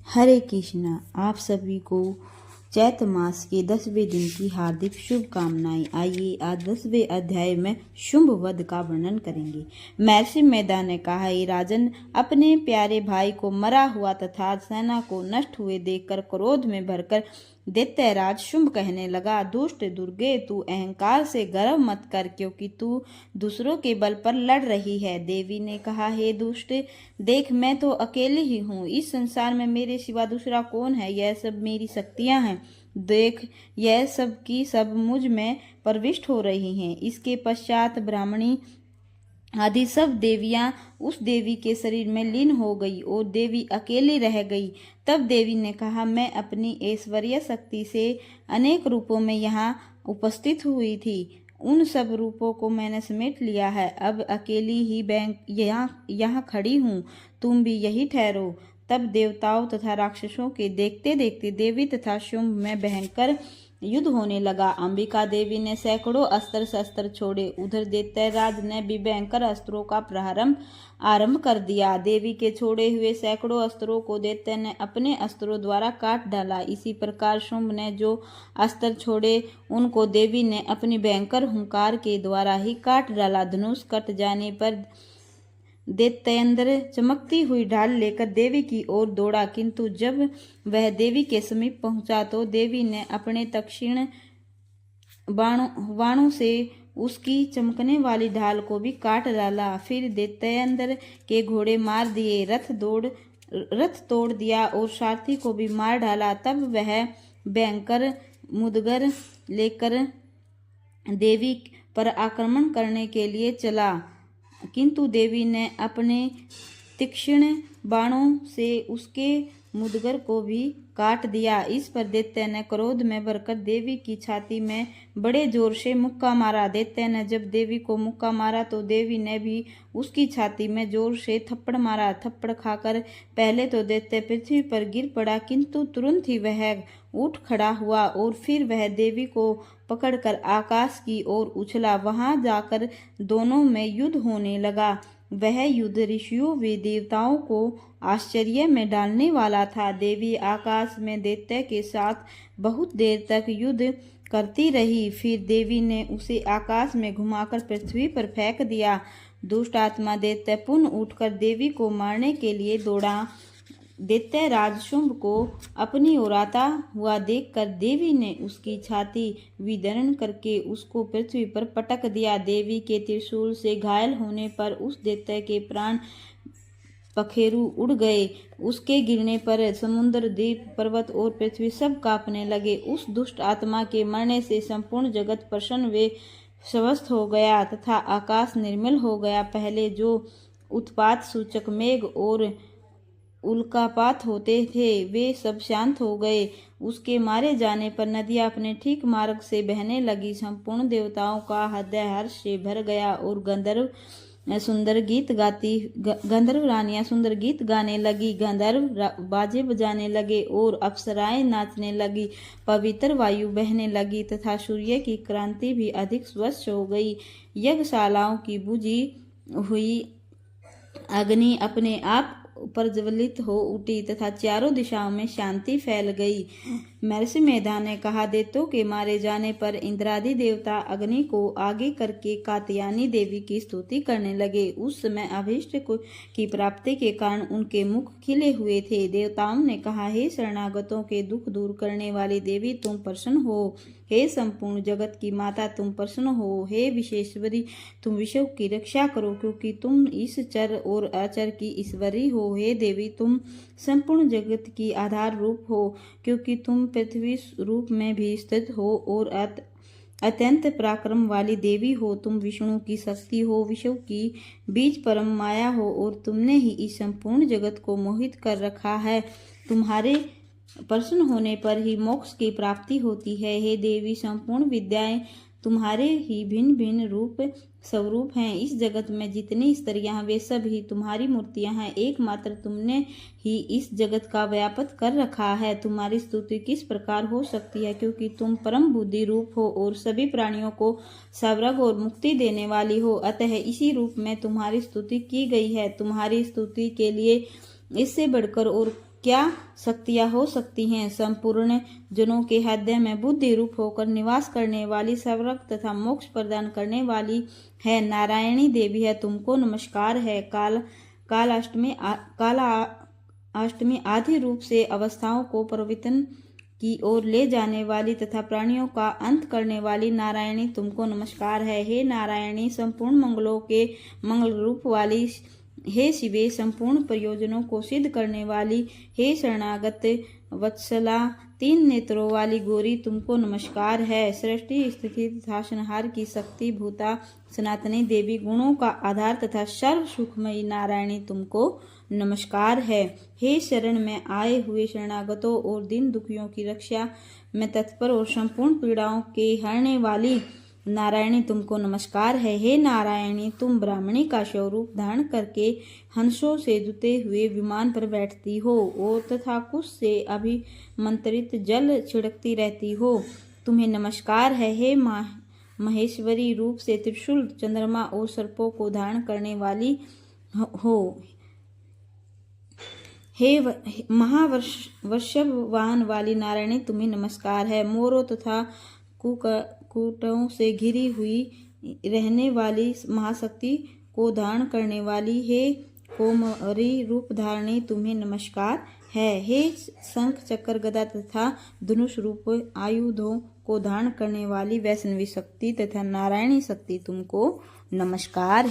हरे कृष्णा। आप सभी को चैत मास के 10वें दिन की हार्दिक शुभकामनाएं। आइए आज 10वें अध्याय में शुंभ वध का वर्णन करेंगे। महर्षि मेधा ने कहा, हे राजन, अपने प्यारे भाई को मरा हुआ तथा सेना को नष्ट हुए देखकर क्रोध में भरकर दैत्यराज शुंभ कहने लगा, दुष्ट दुर्गे, तू अहंकार से गर्व मत कर, क्योंकि तू दूसरों के बल पर लड़ रही है। देवी ने कहा, हे दुष्ट, देख, मैं तो अकेली ही हूँ। इस संसार में मेरे सिवा दूसरा कौन है? यह सब मेरी शक्तियां हैं। देख, यह सब की सब मुझ में प्रविष्ट हो रही हैं। इसके पश्चात ब्राह्मणी आदि सब देवियां उस देवी के शरीर में लीन हो गई और देवी अकेली रह गई। तब देवी ने कहा, मैं अपनी ऐश्वर्य शक्ति से अनेक रूपों में यहाँ उपस्थित हुई थी। उन सब रूपों को मैंने समेट लिया है। अब अकेली ही यहाँ खड़ी हूँ। तुम भी यही ठहरो। तब देवताओं तथा राक्षसों के देखते देखते देवी तथा शुंभ में भयंकर युद्ध होने लगा। अंबिका देवी ने सैकड़ों अस्त्र शस्त्र छोड़े। उधर दैत्यराज ने भी भयंकर अस्त्रों का आरंभ कर दिया। देवी के छोड़े हुए सैकड़ों अस्त्रों को दैत्य ने अपने अस्त्रों द्वारा काट डाला। इसी प्रकार शुंभ ने जो अस्त्र छोड़े उनको देवी ने अपनी भयंकर हुंकार के द्वारा ही काट डाला। धनुष कट जाने पर दैत्येंद्र चमकती हुई ढाल लेकर देवी की ओर दौड़ा, किंतु जब वह देवी के समीप पहुंचा तो देवी ने अपने तीक्ष्ण बाणों से उसकी चमकने वाली ढाल को भी काट डाला। फिर दैत्येंद्र के घोड़े मार दिए, रथ तोड़ दिया और सारथी को भी मार डाला। तब वह भयंकर मुदगर लेकर देवी पर आक्रमण करने के लिए चला, किंतु देवी ने अपने तीक्ष्ण बाणों से उसके मुदगर को भी काट दिया। इस पर दैत्य ने क्रोध में भरकर देवी की छाती में बड़े जोर से मुक्का मारा। दैत्य ने जब देवी को मुक्का मारा तो देवी ने भी उसकी छाती में जोर से थप्पड़ मारा। थप्पड़ खाकर पहले तो दैत्य पृथ्वी पर गिर पड़ा, किंतु तुरंत ही वह उठ खड़ा हुआ और फिर वह देवी को पकड़कर आकाश की ओर उछला। वहां जाकर दोनों में युद्ध होने लगा। वह युद्ध ऋषियों व देवताओं को आश्चर्य में डालने वाला था। देवी आकाश में दैत्य के साथ बहुत देर तक युद्ध करती रही। फिर देवी ने उसे आकाश में घुमाकर पृथ्वी पर फेंक दिया। दुष्ट आत्मा दैत्य पुनः उठकर देवी को मारने के लिए दौड़ा। दैत्यराज शुंभ को अपनी ओर आता हुआ देखकर देवी ने उसकी छाती विदीर्ण करके उसको पृथ्वी पर पटक दिया। देवी के त्रिशूल से घायल होने पर उस दैत्य के प्राण पखेरु उड़ गए। उसके गिरने पर समुद्र, द्वीप, पर्वत और पृथ्वी सब कांपने लगे। उस दुष्ट आत्मा के मरने से संपूर्ण जगत प्रसन्न व स्वस्थ हो गया तथा आकाश निर्मल हो गया। पहले जो उत्पात सूचक मेघ और उल्कापात होते थे वे सब शांत हो गए। उसके मारे जाने पर नदियां अपने ठीक मार्ग से बहने लगी। संपूर्ण देवताओं का हृदय हर्ष से भर गया और गंधर्व रानियां सुंदर गीत गाने लगी। गंधर्व बाजे बजाने लगे और अप्सराएं नाचने लगी। पवित्र वायु बहने लगी तथा सूर्य की क्रांति भी अधिक स्वच्छ हो गई। यज्ञशालाओं की बुझी हुई अग्नि अपने आप प्रज्वलित हो उठी तथा चारों दिशाओं में शांति फैल गई। महर्षि मेधा ने कहा, दैत्यों के मारे जाने पर इंद्रादि देवता अग्नि को आगे करके कात्यायनी देवी की स्तुति करने लगे। उस समय अभीष्ट की प्राप्ति के कारण उनके मुख खिले हुए थे। देवताओं ने कहा, हे शरणागतों के दुख दूर करने वाली देवी, तुम प्रसन्न हो। हे संपूर्ण जगत की माता, तुम प्रसन्न हो। हे विश्वेश्वरी, तुम विश्व की रक्षा करो, क्योंकि तुम इस चर और अचर की ईश्वरी हो। हे देवी, तुम संपूर्ण जगत की आधार रूप हो, क्योंकि तुम पृथ्वी रूप में भी स्थित हो और अत्यंत पराक्रम वाली देवी हो। तुम विष्णु की शक्ति हो, विश्व की बीज परम माया हो और तुमने ही इस संपूर्ण जगत को मोहित कर रखा है। तुम्हारे प्रसन्न होने पर ही मोक्ष की प्राप्ति होती है। हे देवी, संपूर्ण विद्याएं तुम्हारे ही भिन्न भिन्न रूप स्वरूप हैं। इस जगत में जितनी स्त्रियां हैं वे सब ही तुम्हारी मूर्तियां हैं। एकमात्र तुमने ही इस जगत का व्यापक कर रखा है। तुम्हारी स्तुति किस प्रकार हो सकती है, क्योंकि तुम परम बुद्धि रूप हो और सभी प्राणियों को स्वर्ग और मुक्ति देने वाली हो। अतः इसी रूप में तुम्हारी स्तुति की गई है। तुम्हारी स्तुति के लिए इससे बढ़कर और क्या शक्तियाँ हो सकती हैं। संपूर्ण जनों के हृदय में बुद्धि रूप होकर निवास करने वाली, स्वर्ग तथा मोक्ष प्रदान करने वाली है नारायणी देवी है, तुमको नमस्कार है। कालाष्टमी आदि रूप से अवस्थाओं को परिवर्तन की ओर ले जाने वाली तथा प्राणियों का अंत करने वाली नारायणी, तुमको नमस्कार है। हे नारायणी, संपूर्ण मंगलों के मंगल रूप वाली, हे शिवे, संपूर्ण प्रयोजनों को सिद्ध करने वाली, हे शरणागत वत्सला, 3 नेत्रों वाली गौरी, तुमको नमस्कार है। सृष्टि स्थिति तथा संहार की शक्ति भूता सनातनी देवी, गुणों का आधार तथा सर्व सुखमयी नारायणी, तुमको नमस्कार है। हे शरण में आए हुए शरणागतों और दीन दुखियों की रक्षा में तत्पर और संपूर्ण पीड़ाओं के हरने वाली नारायणी, तुमको नमस्कार है। हे नारायणी, तुम ब्राह्मणी का स्वरूप धारण करके हंसों से जुते हुए विमान पर बैठती हो और तथा कुश से अभिमंत्रित जल छिड़कती रहती हो, तुम्हें नमस्कार है। हे महेश्वरी, रूप से त्रिशूल, चंद्रमा और सर्पों को धारण करने वाली हो, हे महावृषभ वाहन वाली नारायणी, तुम्हें नमस्कार है। मोरों तथा कूटों से घिरी हुई रहने वाली महाशक्ति को धारण करने वाली, हे कोमरी रूप धारणी, तुम्हें नमस्कार है। हे शंख चक्र गदा तथा धनुष रूप आयुधों को धारण करने वाली वैष्णवी शक्ति तथा नारायणी शक्ति, तुमको नमस्कार।